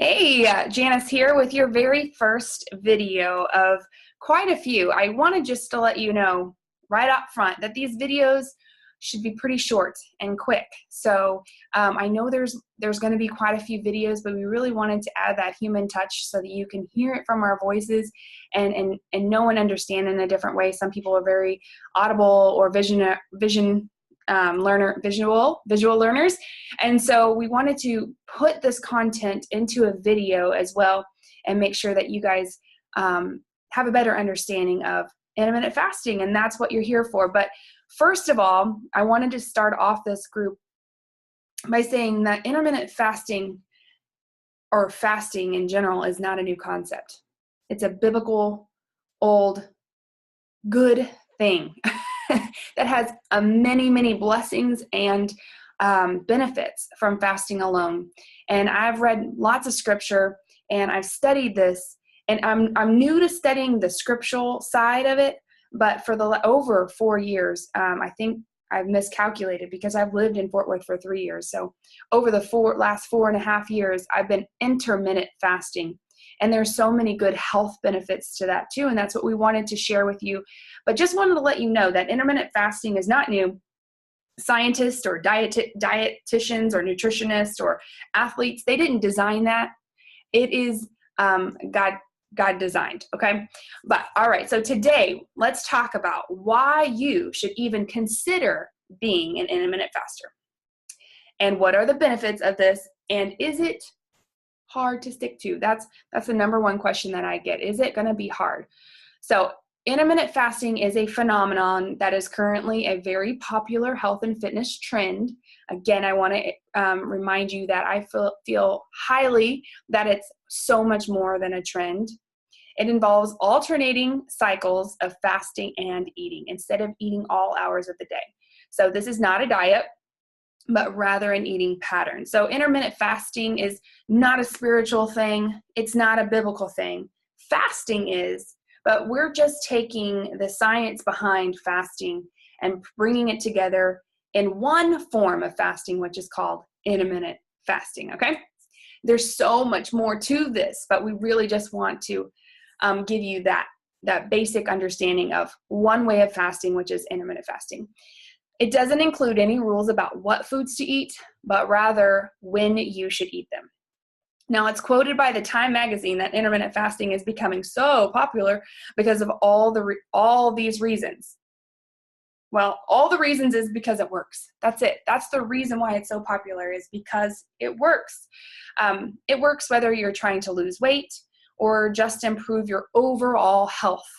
Hey, Janice here with your very first video of quite a few. I wanted just to let you know right up front that these videos should be pretty short and quick. So I know there's going to be quite a few videos, but we really wanted to add that human touch so that you can hear it from our voices and know and understand in a different way. Some people are very audible or visual learners, and so we wanted to put this content into a video as well and make sure that you guys have a better understanding of intermittent fasting, and that's what you're here for. But first of all, I wanted to start off this group by saying that intermittent fasting, or fasting in general, is not a new concept. It's a biblical, old, good thing that has many blessings and benefits from fasting alone. And I've read lots of scripture and I've studied this, and I'm new to studying the scriptural side of it, but for the over 4 years, I think I've miscalculated because I've lived in Fort Worth for 3 years. So over the last 4.5 years, I've been intermittent fasting. And there's so many good health benefits to that too. And that's what we wanted to share with you. But just wanted to let you know that intermittent fasting is not new. Scientists or dietitians or nutritionists or athletes, they didn't design that. It is God designed, okay? But all right, so today let's talk about why you should even consider being an intermittent faster. And what are the benefits of this? And is it hard to stick to? That's the number one question that I get. Is it going to be hard? So intermittent fasting is a phenomenon that is currently a very popular health and fitness trend. Again, I want to remind you that I feel highly that it's so much more than a trend. It involves alternating cycles of fasting and eating instead of eating all hours of the day. So this is not a diet, but rather an eating pattern. So intermittent fasting is not a spiritual thing. It's not a biblical thing. Fasting is, but we're just taking the science behind fasting and bringing it together in one form of fasting, which is called intermittent fasting, okay? There's so much more to this, but we really just want to give you that basic understanding of one way of fasting, which is intermittent fasting. It doesn't include any rules about what foods to eat, but rather when you should eat them. Now, it's quoted by the Time magazine that intermittent fasting is becoming so popular because of all these reasons. Well, all the reasons is because it works. That's it. That's the reason why it's so popular, is because it works. It works whether you're trying to lose weight or just improve your overall health.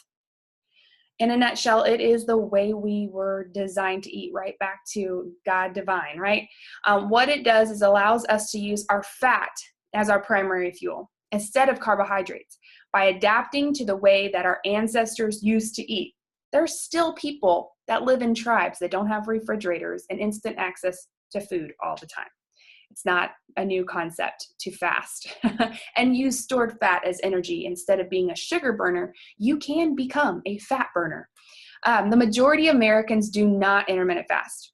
In a nutshell, it is the way we were designed to eat, right back to God divine, right? What it does is allows us to use our fat as our primary fuel instead of carbohydrates by adapting to the way that our ancestors used to eat. There's still people that live in tribes that don't have refrigerators and instant access to food all the time. It's not a new concept to fast and use stored fat as energy. Instead of being a sugar burner, you can become a fat burner. The majority of Americans do not intermittent fast.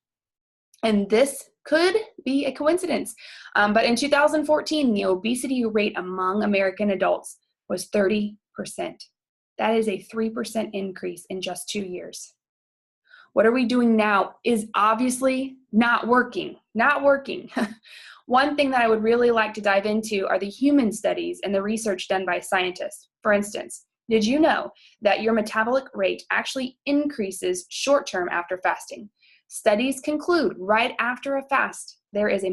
And this could be a coincidence. But in 2014, the obesity rate among American adults was 30%. That is a 3% increase in just 2 years. What are we doing now is obviously not working. One thing that I would really like to dive into are the human studies and the research done by scientists. For instance, did you know that your metabolic rate actually increases short-term after fasting? Studies conclude right after a fast, there is a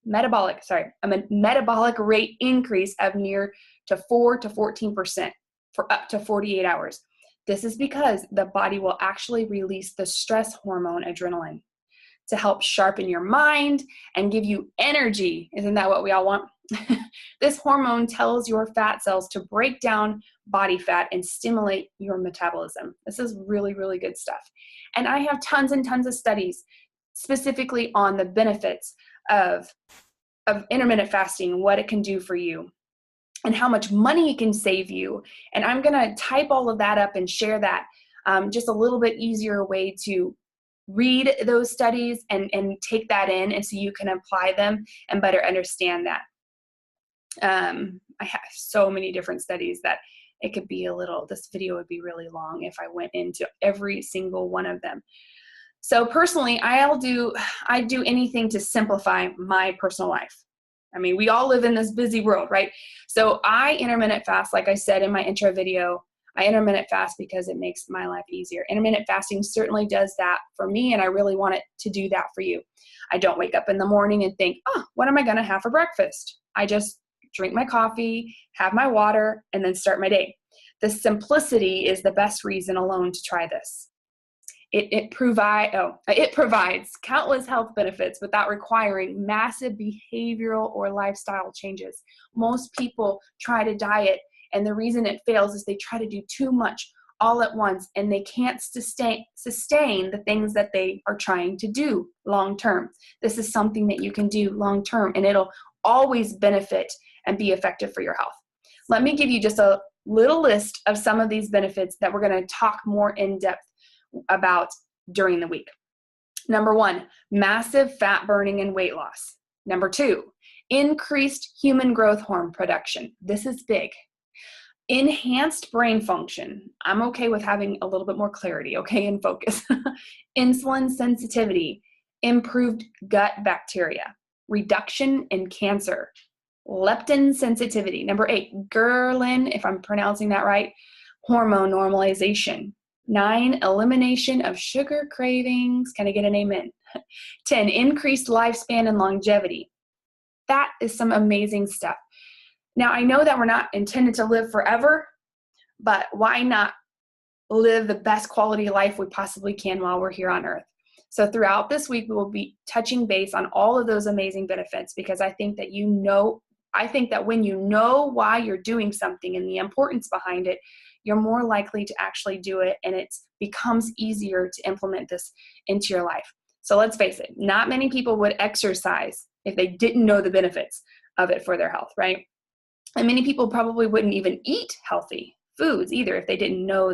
metabolic rate increase of near to 4 to 14% for up to 48 hours. This is because the body will actually release the stress hormone adrenaline to help sharpen your mind and give you energy. Isn't that what we all want? This hormone tells your fat cells to break down body fat and stimulate your metabolism. This is really good stuff. And I have tons and tons of studies specifically on the benefits of intermittent fasting, what it can do for you, and how much money it can save you. And I'm gonna type all of that up and share that, just a little bit easier way to read those studies and take that in, and so you can apply them and better understand that. I have so many different studies that it could be this video would be really long if I went into every single one of them. So personally, I do anything to simplify my personal life. I mean, we all live in this busy world, right? So I intermittent fast, like I said in my intro video. I intermittent fast because it makes my life easier. Intermittent fasting certainly does that for me, and I really want it to do that for you. I don't wake up in the morning and think, oh, what am I going to have for breakfast? I just drink my coffee, have my water, and then start my day. The simplicity is the best reason alone to try this. It provides countless health benefits without requiring massive behavioral or lifestyle changes. Most people try to diet, and the reason it fails is they try to do too much all at once, and they can't sustain the things that they are trying to do long term. This is something that you can do long term, and it'll always benefit and be effective for your health. Let me give you just a little list of some of these benefits that we're going to talk more in depth about during the week. Number 1, massive fat burning and weight loss. Number 2, increased human growth hormone production. This is big. Enhanced brain function. I'm okay with having a little bit more clarity, okay, and focus. Insulin sensitivity, improved gut bacteria, reduction in cancer, leptin sensitivity. Number 8, ghrelin, if I'm pronouncing that right, hormone normalization. 9, elimination of sugar cravings. Can I get an amen? 10, increased lifespan and longevity. That is some amazing stuff. Now, I know that we're not intended to live forever, but why not live the best quality of life we possibly can while we're here on earth? So throughout this week, we will be touching base on all of those amazing benefits, because I think that when you know why you're doing something and the importance behind it, you're more likely to actually do it, and it becomes easier to implement this into your life. So let's face it, not many people would exercise if they didn't know the benefits of it for their health, right? And many people probably wouldn't even eat healthy foods either if they didn't know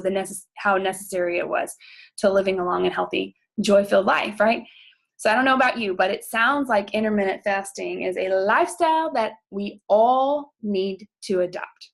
how necessary it was to living a long and healthy, joy-filled life, right? So I don't know about you, but it sounds like intermittent fasting is a lifestyle that we all need to adopt.